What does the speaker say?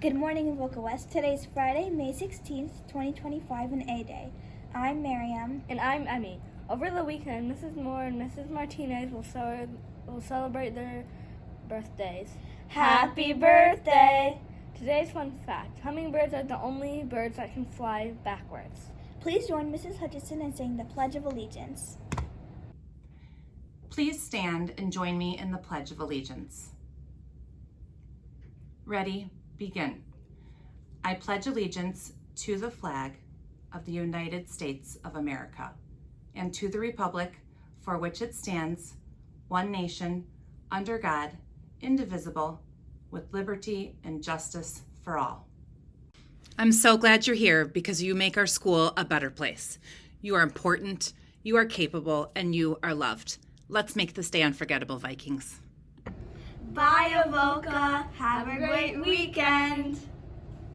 Good morning, Avoca West. Today's Friday, May 16th, 2025, an A Day. I'm Miriam. And I'm Emmy. Over the weekend, Mrs. Moore and Mrs. Martinez will celebrate their birthdays. Happy birthday! Today's fun fact: hummingbirds are the only birds that can fly backwards. Please join Mrs. Hutchison in saying the Pledge of Allegiance. Please stand and join me in the Pledge of Allegiance. Ready, begin. I pledge allegiance to the flag of the United States of America and to the republic for which it stands, one nation, under God, indivisible, with liberty and justice for all. I'm so glad you're here because you make our school a better place. You are important, you are capable, and you are loved. Let's make this day unforgettable, Vikings. Bye, Avoca. Have a great weekend.